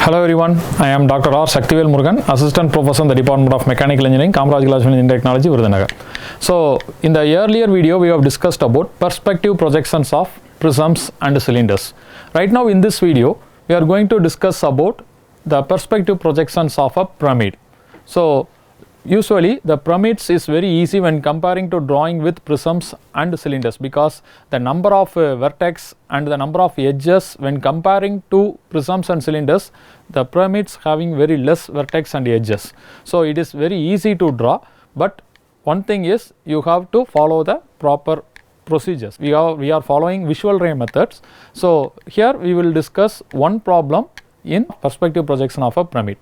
Hello everyone, I am Dr. R. Shaktivel Murugan, Assistant Professor in the Department of Mechanical Engineering, Kamaraj College of Engineering Technology, Virudhunagar. So, in the earlier video, we have discussed about perspective projections of prisms and cylinders. Right now in this video, we are going to discuss about the perspective projections of a pyramid. So, usually the pyramids is very easy when comparing to drawing with prisms and cylinders, because the number of vertex and the number of edges when comparing to prisms and cylinders, the pyramids having very less vertex and edges. So, it is very easy to draw, but one thing is you have to follow the proper procedures. We are following visual ray methods. So, here we will discuss one problem in perspective projection of a pyramid.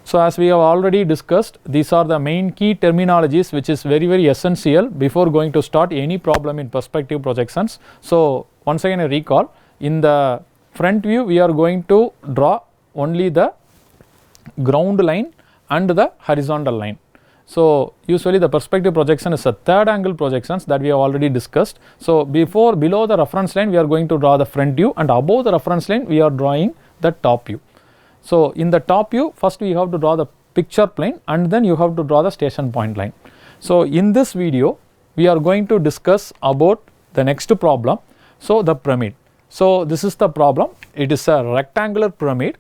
So, as we have already discussed, these are the main key terminologies which is very essential before going to start any problem in perspective projections. So, once again I recall, in the front view we are going to draw only the ground line and the horizontal line. So, usually the perspective projection is a third angle projections that we have already discussed. So, below the reference line we are going to draw the front view, and above the reference line we are drawing the top view. So, in the top view, first we have to draw the picture plane and then you have to draw the station point line. So, in this video we are going to discuss about the next problem. So, the pyramid. So, this is the problem. It is a rectangular pyramid.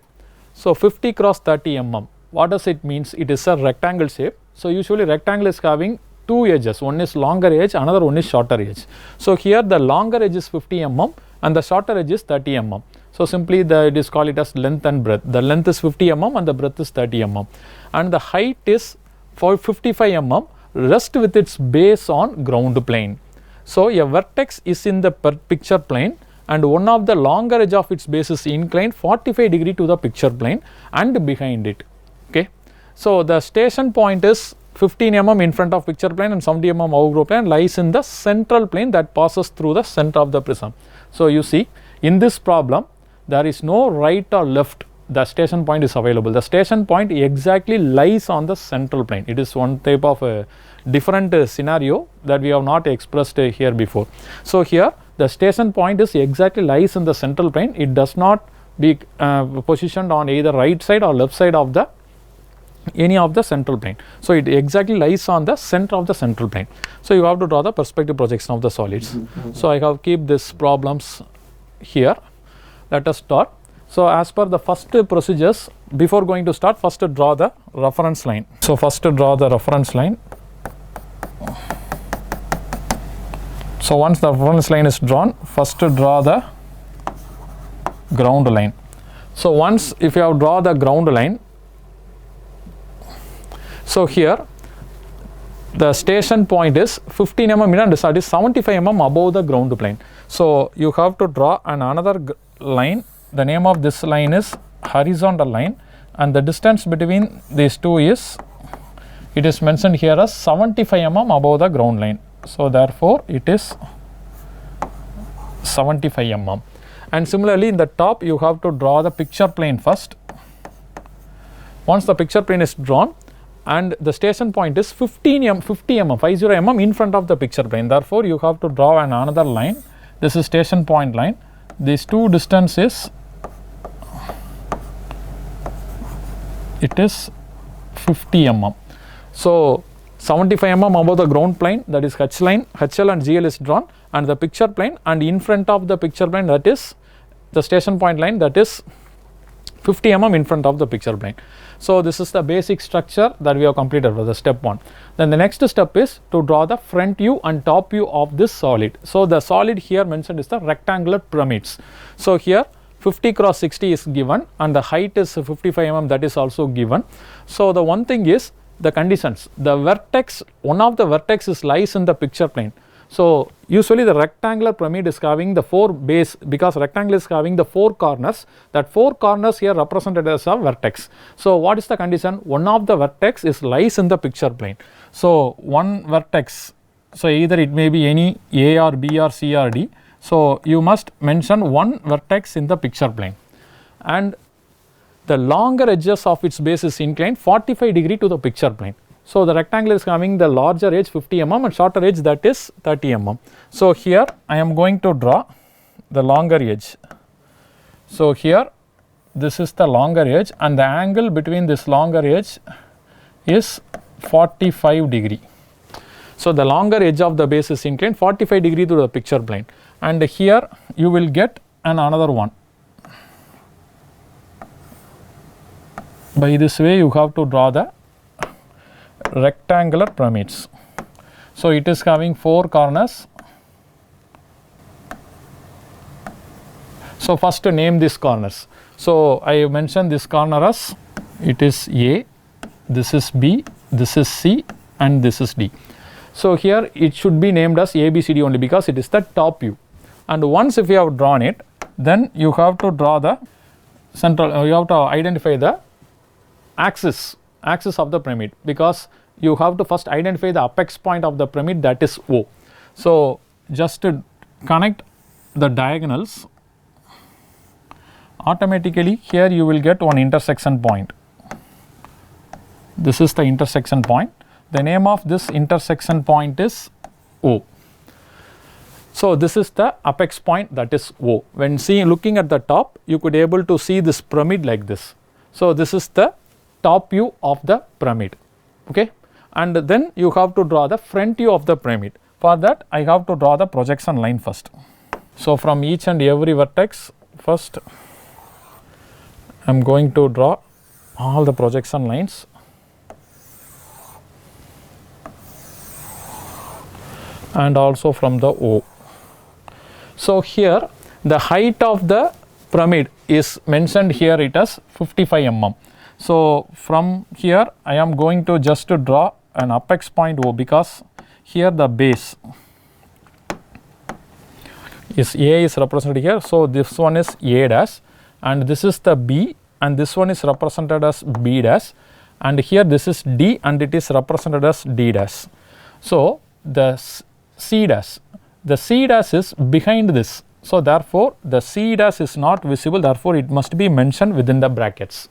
So, 50 cross 30 mm. What does it means? It is a rectangle shape. So, usually rectangle is having two edges. One is longer edge, another one is shorter edge. So, here the longer edge is 50 mm and the shorter edge is 30 mm. So, simply it is called it as length and breadth. The length is 50 mm and the breadth is 30 mm, and the height is for 55 mm, rest with its base on ground plane. So, a vertex is in the picture plane and one of the longer edge of its base is inclined 45 degree to the picture plane and behind it. Okay. So, the station point is 15 mm in front of picture plane and 70 mm above ground plane, lies in the central plane that passes through the center of the prism. So, you see in this problem there is no right or left, the station point is available. The station point exactly lies on the central plane. It is one type of a different scenario that we have not expressed here before. So, here the station point is exactly lies in the central plane. It does not be positioned on either right side or left side of the any of the central plane. So, it exactly lies on the center of the central plane. So, you have to draw the perspective projection of the solids. So, I have keep these problems here. Let us start. So, as per the first procedures, before going to start, first draw the reference line. So, first draw the reference line. So, once the reference line is drawn, first draw the ground line. So, once if you have draw the ground line, so here the station point is 15 mm and that is 75 mm above the ground plane. So, you have to draw another line. The name of this line is horizontal line, and the distance between these two is, it is mentioned here as 75 mm above the ground line. So, therefore, it is 75 mm. And similarly in the top you have to draw the picture plane first. Once the picture plane is drawn and the station point is 50 mm in front of the picture plane, therefore, you have to draw another line. This is station point line. These two distances, it is 50 mm. So, 75 mm above the ground plane, that is H line, HL and GL is drawn, and the picture plane, and in front of the picture plane, that is the station point line, that is 50 mm in front of the picture plane. So, this is the basic structure that we have completed for the step 1. Then the next step is to draw the front view and top view of this solid. So, the solid here mentioned is the rectangular pyramids. So, here 50 cross 60 is given and the height is 55 mm, that is also given. So, the one thing is the conditions, the vertex, one of the vertexes lies in the picture plane. So, usually the rectangular pyramid is having the 4 base, because rectangle is having the 4 corners, that 4 corners here represented as a vertex. So, what is the condition? One of the vertex is lies in the picture plane. So, one vertex, so either it may be any A or B or C or D. So, you must mention one vertex in the picture plane, and the longer edges of its base is inclined 45 degree to the picture plane. So, the rectangle is having the larger edge 50 mm and shorter edge, that is 30 mm. So, here I am going to draw the longer edge. So, here this is the longer edge, and the angle between this longer edge is 45 degree. So, the longer edge of the base is inclined 45 degree to the picture plane, and here you will get another one. By this way you have to draw the rectangular pyramids. So, it is having 4 corners. So, first to name these corners. So, I have mentioned this corner as it is A, this is B, this is C, and this is D. So, here it should be named as ABCD only because it is the top view, and once if you have drawn it, then you have to draw the central, you have to identify the axis of the pyramid, because you have to first identify the apex point of the pyramid, that is O. So, just to connect the diagonals, automatically here you will get one intersection point. This is the intersection point. The name of this intersection point is O. So, this is the apex point, that is O. When looking at the top, you could able to see this pyramid like this. So, this is the top view of the pyramid, okay, and then you have to draw the front view of the pyramid. For that, I have to draw the projection line first. So, from each and every vertex, first I am going to draw all the projection lines. And also from the O. So, here the height of the pyramid is mentioned here, it as 55 mm. So, from here I am going to just to draw an apex point O, because here the base is A is represented here. So, this one is A dash, and this is the B, and this one is represented as B dash, and here this is D, and it is represented as D dash. So, the C dash, the C dash is behind this. So, therefore, the C dash is not visible, therefore, it must be mentioned within the brackets.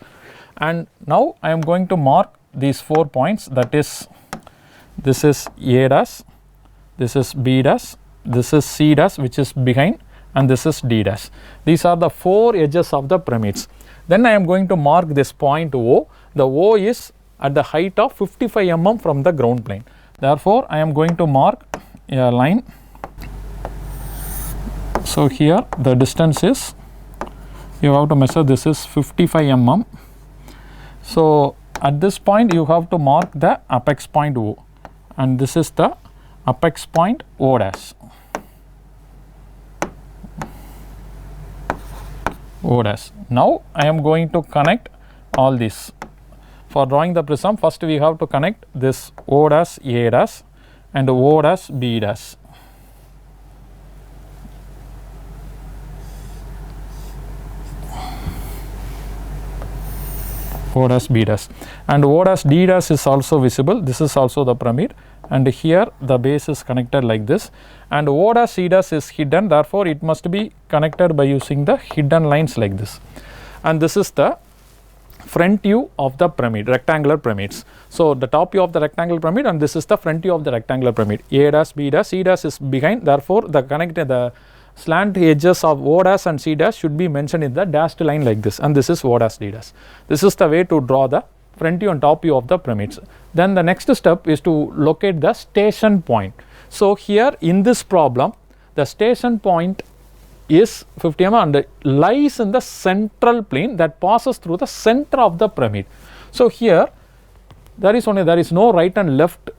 And now I am going to mark these 4 points, that is, this is A dash, this is B dash, this is C dash which is behind, and this is D dash. These are the 4 edges of the pyramids. Then I am going to mark this point O. The O is at the height of 55 mm from the ground plane. Therefore, I am going to mark a line. So, here the distance is, you have to measure, this is 55 mm. So, at this point you have to mark the apex point O, and this is the apex point O dash. O dash. Now, I am going to connect all this. For drawing the prism, first we have to connect this O dash A dash and O dash B dash. O dash B dash, and O dash D dash is also visible. This is also the pyramid, and here the base is connected like this, and O dash C dash is hidden, therefore, it must be connected by using the hidden lines like this. And this is the front view of the pyramid, rectangular pyramids. So, the top view of the rectangular pyramid, and this is the front view of the rectangular pyramid. A dash, B dash, C dash is behind, therefore, the slant edges of O dash and C dash should be mentioned in the dashed line like this, and this is O dash D dash. This is the way to draw the front view and top view of the pyramids. Then the next step is to locate the station point. So, here in this problem, the station point is 50 mm and lies in the central plane that passes through the center of the pyramid. So, here there is no right and left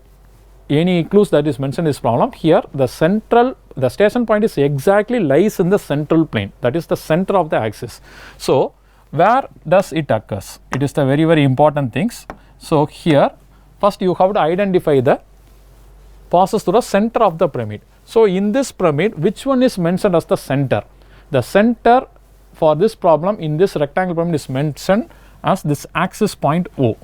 any clues that is mentioned in this problem. Here the station point is exactly lies in the central plane, that is the center of the axis. So, where does it occurs? It is the very important things. So, here first you have to identify the passes through the center of the pyramid. So, in this pyramid, which one is mentioned as the center? The center for this problem in this rectangle pyramid is mentioned as this axis point O.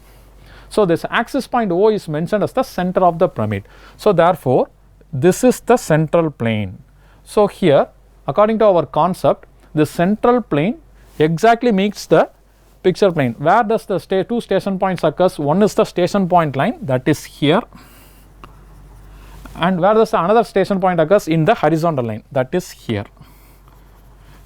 So, this axis point O is mentioned as the center of the pyramid. So, therefore, this is the central plane. So, here according to our concept, the central plane exactly meets the picture plane. Where does the two station points occurs? One is the station point line, that is here, and where does the another station point occurs? In the horizontal line, that is here.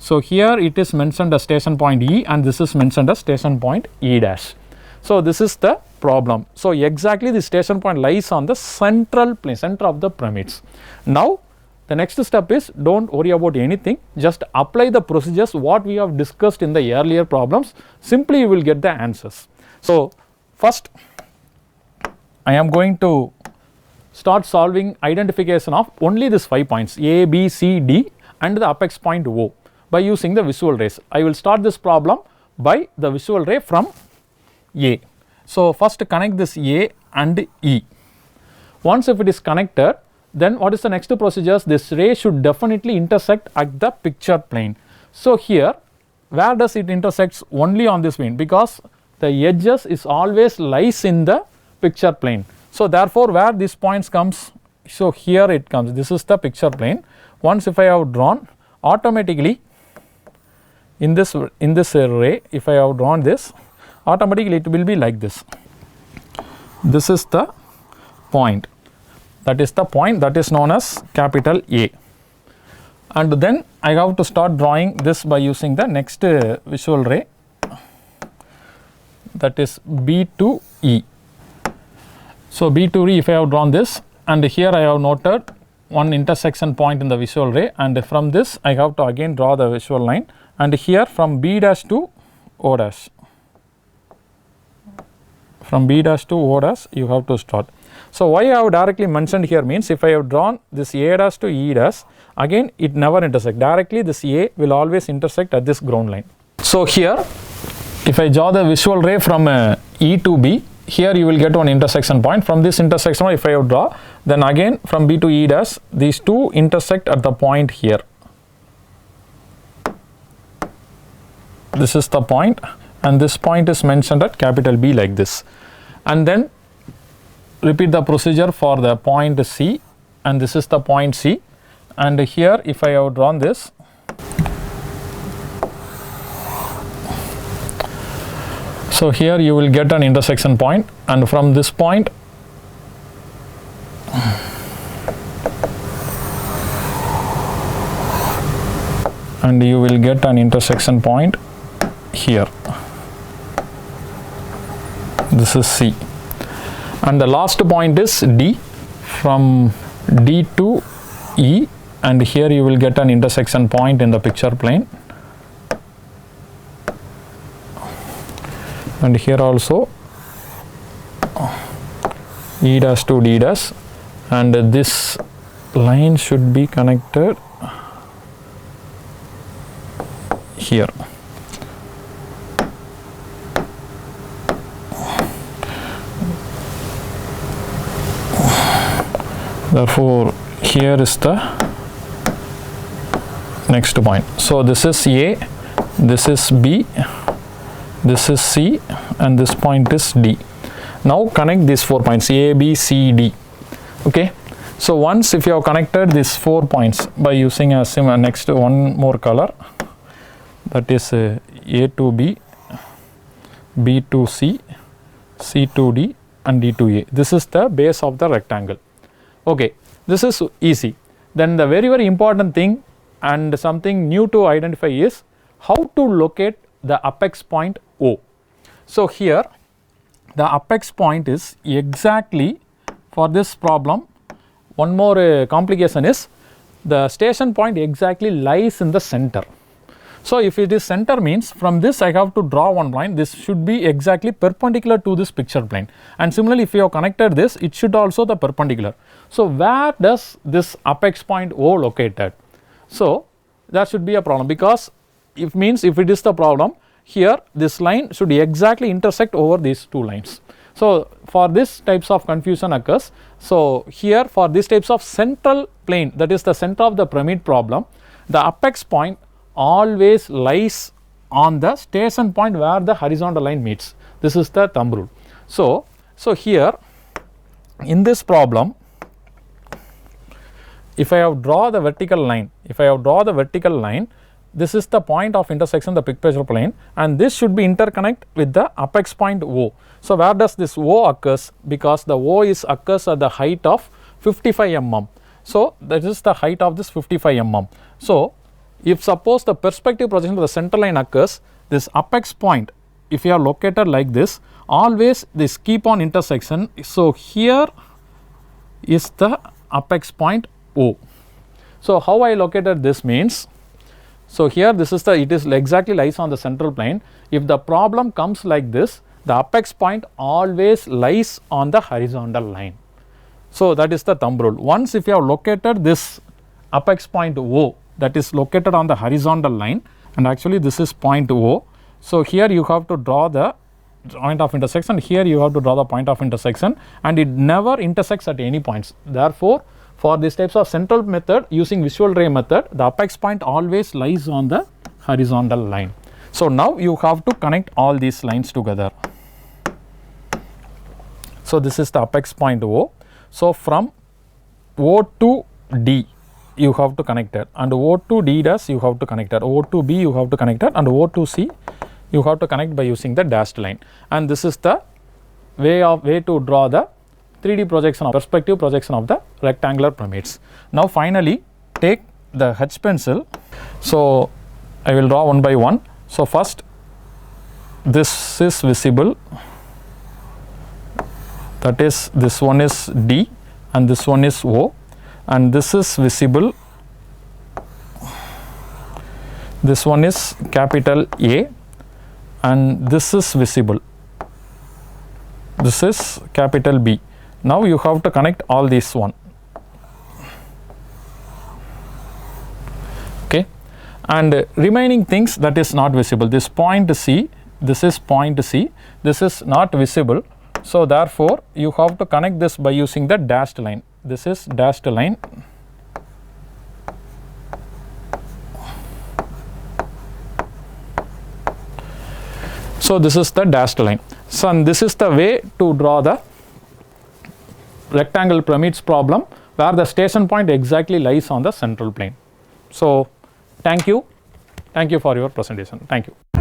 So here it is mentioned as station point E and this is mentioned as station point E dash. So this is the problem. So exactly the station point lies on the central plane, center of the pyramids. Now the next step is, don't worry about anything, just apply the procedures what we have discussed in the earlier problems, simply you will get the answers. So first I am going to start solving identification of only these 5 points A, B, C, D and the apex point O by using the visual rays. I will start this problem by the visual ray from A. So first connect this A and E. Once if it is connected, then what is the next procedures? This ray should definitely intersect at the picture plane. So here where does it intersects? Only on this plane, because the edges is always lies in the picture plane. So therefore where these points comes, so here it comes, this is the picture plane. Once if I have drawn, automatically in this ray, if I have drawn this, automatically it will be like this. This is the point, that is the point that is known as capital A. And then I have to start drawing this by using the next visual ray, that is B to E. So B to E, if I have drawn this, and here I have noted one intersection point in the visual ray, and from this I have to again draw the visual line, and here from B dash to O dash, from B dash to O dash you have to start. So why I have directly mentioned here means, if I have drawn this A dash to E dash, again it never intersect directly, this A will always intersect at this ground line. So here if I draw the visual ray from E to B, here you will get one intersection point. From this intersection if I have draw, then again from B to E dash, these two intersect at the point here. This is the point and this point is mentioned at capital B like this. And then repeat the procedure for the point C, and this is the point C, and here if I have drawn this, so here you will get an intersection point, and from this point and you will get an intersection point here. This is C, and the last point is D, from D to E, and here you will get an intersection point in the picture plane, and here also E dash to D dash, and this line should be connected here. Therefore here is the next point. So this is A, this is B, this is C, and this point is D. Now connect these 4 points A, B, C, D. Okay. So once if you have connected these 4 points by using a next one more color, that is A to B, B to C, C to D, and D to A. This is the base of the rectangle. Okay, this is easy. Then the very important thing and something new to identify is how to locate the apex point O. So here the apex point is exactly, for this problem, one more complication is the station point exactly lies in the center. So if it is center means, from this I have to draw one line, this should be exactly perpendicular to this picture plane, and similarly if you have connected this, it should also the perpendicular. So where does this apex point O located? So that should be a problem, because if it is the problem, here this line should exactly intersect over these two lines. So for this types of confusion occurs. So here for these types of central plane, that is the center of the pyramid problem, the apex point always lies on the station point where the horizontal line meets. This is the thumb rule. So here in this problem, if I have draw the vertical line, this is the point of intersection the picture plane, and this should be interconnect with the apex point O. So where does this O occurs? Because the O occurs at the height of 55 mm. So that is the height of this 55 mm. So if suppose the perspective projection of the center line occurs, this apex point, if you are located like this, always this keep on intersection. So here is the apex point O. So how I located this means, so here this is the, it is exactly lies on the central plane. If the problem comes like this, the apex point always lies on the horizontal line. So that is the thumb rule. Once if you have located this apex point O, that is located on the horizontal line, and actually this is point O. So here you have to draw the point of intersection, here you have to draw the point of intersection, and it never intersects at any points. Therefore, for these types of central method using visual ray method, the apex point always lies on the horizontal line. So now you have to connect all these lines together. So this is the apex point O. So from O to D you have to connect it, and O to D dash you have to connect it, O to B you have to connect it, and O to C you have to connect by using the dashed line. And this is the way to draw the 3D projection of perspective projection of the rectangular pyramids. Now finally take the H pencil. So I will draw one by one. So first this is visible, that is this one is D and this one is O, and this is visible, this one is capital A, and this is visible, this is capital B. Now you have to connect all these one. Okay, and remaining things that is not visible, this point C, this is point C, this is not visible. So therefore you have to connect this by using the dashed line. This is dashed line. So this is the dashed line. So and this is the way to draw the rectangle pyramids problem where the station point exactly lies on the central plane. So thank you for your presentation. Thank you.